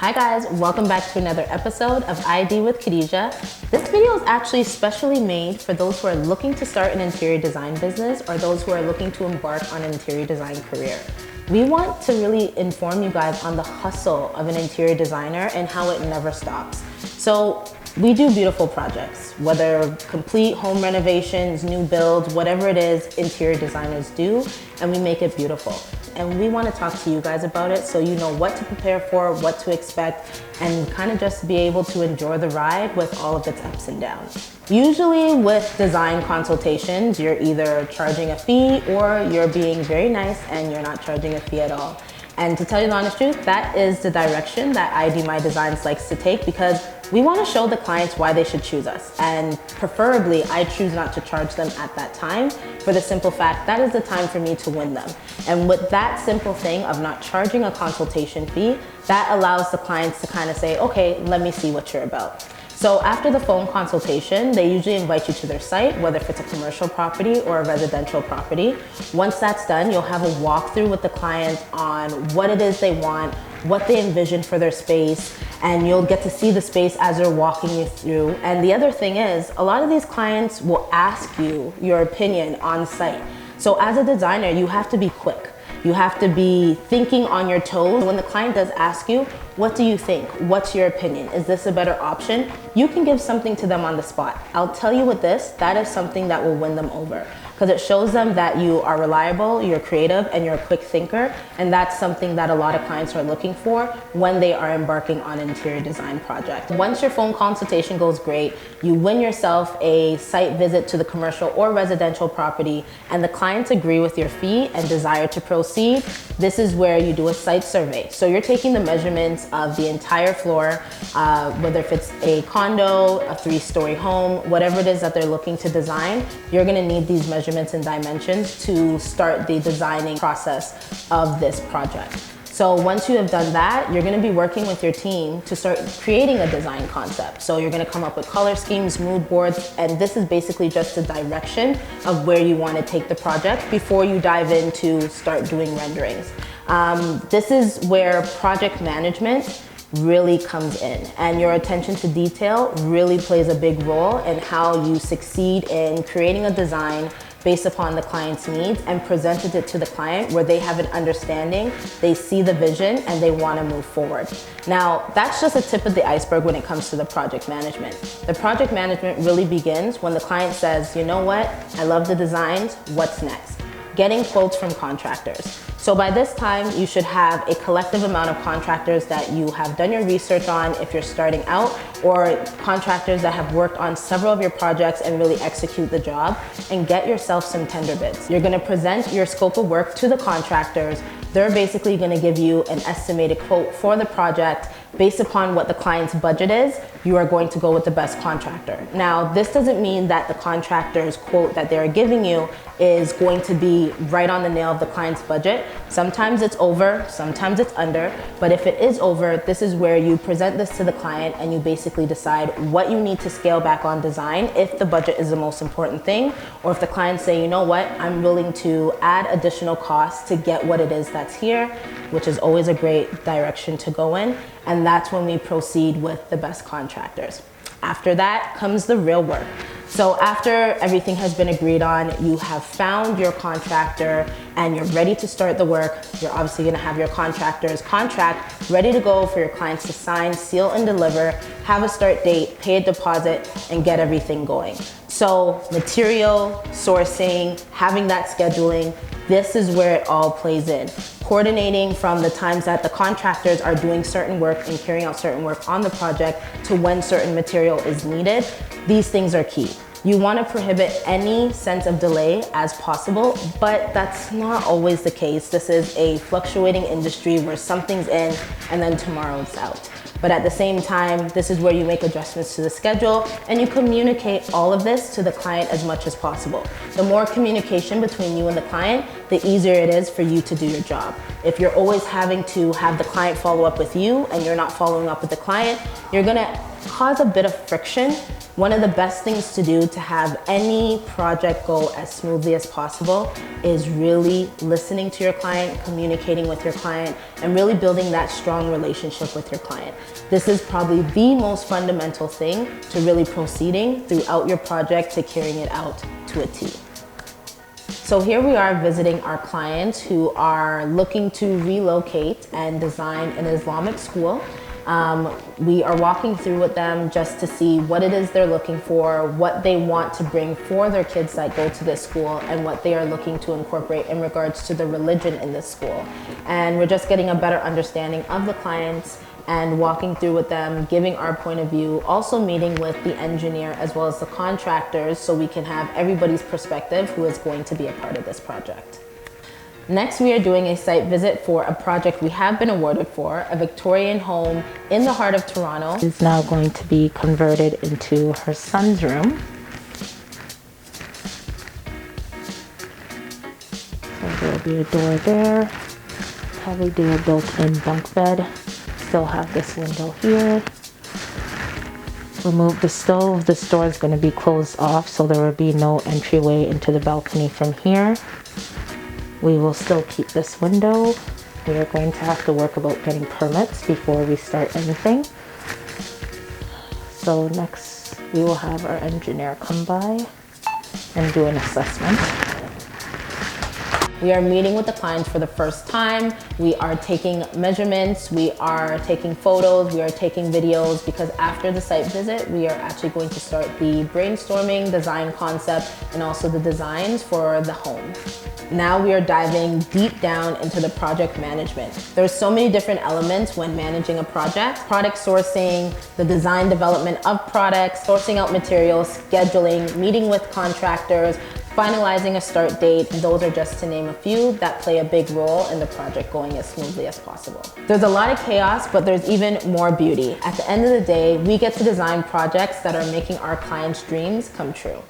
Hi guys, welcome back to another episode of ID with Khadija. This video is actually specially made for those who are looking to start an interior design business or those who are looking to embark on an interior design career. We want to really inform you guys on the hustle of an interior designer and how it never stops. So we do beautiful projects, whether complete home renovations, new builds, whatever it is, interior designers do, and we make it beautiful. And we want to talk to you guys about it so you know what to prepare for, what to expect, and kind of just be able to enjoy the ride with all of its ups and downs. Usually with design consultations, you're either charging a fee or you're being very nice and you're not charging a fee at all. And to tell you the honest truth, that is the direction that ID My Designs likes to take, because we want to show the clients why they should choose us. And preferably, I choose not to charge them at that time for the simple fact that is the time for me to win them. And with that simple thing of not charging a consultation fee, that allows the clients to kind of say, okay, let me see what you're about. So after the phone consultation, they usually invite you to their site, whether if it's a commercial property or a residential property. Once that's done, you'll have a walkthrough with the client on what it is they want, what they envision for their space, and you'll get to see the space as they're walking you through. And the other thing is, a lot of these clients will ask you your opinion on site. So as a designer, you have to be quick. You have to be thinking on your toes. When the client does ask you, what do you think? What's your opinion? Is this a better option? You can give something to them on the spot. I'll tell you with this, that is something that will win them over, because it shows them that you are reliable, you're creative, and you're a quick thinker. And that's something that a lot of clients are looking for when they are embarking on an interior design project. Once your phone consultation goes great, you win yourself a site visit to the commercial or residential property, and the clients agree with your fee and desire to proceed. This is where you do a site survey. So you're taking the measurements of the entire floor, whether if it's a condo, a 3-story home, whatever it is that they're looking to design, you're gonna need these measurements and dimensions to start the designing process of this project. So once you have done that, you're gonna be working with your team to start creating a design concept. So you're gonna come up with color schemes, mood boards, and this is basically just the direction of where you wanna take the project before you dive into start doing renderings. This is where project management really comes in, and your attention to detail really plays a big role in how you succeed in creating a design based upon the client's needs and presented it to the client where they have an understanding, they see the vision, and they want to move forward. Now, that's just a tip of the iceberg when it comes to the project management. The project management really begins when the client says, you know what, I love the designs, what's next? Getting quotes from contractors. So by this time, you should have a collective amount of contractors that you have done your research on if you're starting out, or contractors that have worked on several of your projects and really execute the job, and get yourself some tender bids. You're gonna present your scope of work to the contractors. They're basically gonna give you an estimated quote for the project. Based upon what the client's budget is, you are going to go with the best contractor. Now, this doesn't mean that the contractor's quote that they're giving you is going to be right on the nail of the client's budget. Sometimes it's over, sometimes it's under, but if it is over, this is where you present this to the client and you basically decide what you need to scale back on design if the budget is the most important thing, or if the clients say, you know what, I'm willing to add additional costs to get what it is that's here, which is always a great direction to go in. And that's when we proceed with the best contractors. After that comes the real work. So after everything has been agreed on, you have found your contractor and you're ready to start the work. You're obviously gonna have your contractor's contract ready to go for your clients to sign, seal, and deliver, have a start date, pay a deposit, and get everything going. So material, sourcing, having that scheduling, this is where it all plays in. Coordinating from the times that the contractors are doing certain work and carrying out certain work on the project to when certain material is needed. These things are key. You want to prohibit any sense of delay as possible, but that's not always the case. This is a fluctuating industry where something's in and then tomorrow it's out. But at the same time, this is where you make adjustments to the schedule and you communicate all of this to the client as much as possible. The more communication between you and the client, the easier it is for you to do your job. If you're always having to have the client follow up with you and you're not following up with the client, you're gonna cause a bit of friction, one of the best things to do to have any project go as smoothly as possible is really listening to your client, communicating with your client, and really building that strong relationship with your client. This is probably the most fundamental thing to really proceeding throughout your project to carrying it out to a T. So here we are visiting our clients who are looking to relocate and design an Islamic school. We are walking through with them just to see what it is they're looking for, what they want to bring for their kids that go to this school, and what they are looking to incorporate in regards to the religion in this school. And we're just getting a better understanding of the clients and walking through with them, giving our point of view, also meeting with the engineer as well as the contractors so we can have everybody's perspective who is going to be a part of this project. Next, we are doing a site visit for a project we have been awarded for, a Victorian home in the heart of Toronto. It's now going to be converted into her son's room. So there'll be a door there, probably do a built-in bunk bed. Still have this window here. Remove the stove. This door is going to be closed off, so there will be no entryway into the balcony from here. We will still keep this window. We are going to have to work about getting permits before we start anything. So next we will have our engineer come by and do an assessment. We are meeting with the clients for the first time. We are taking measurements, we are taking photos, we are taking videos, because after the site visit, we are actually going to start the brainstorming, design concept, and also the designs for the home. Now we are diving deep down into the project management. There's so many different elements when managing a project. Product sourcing, the design development of products, sourcing out materials, scheduling, meeting with contractors, finalizing a start date. Those are just to name a few that play a big role in the project going as smoothly as possible. There's a lot of chaos, but there's even more beauty. At the end of the day, we get to design projects that are making our clients' dreams come true.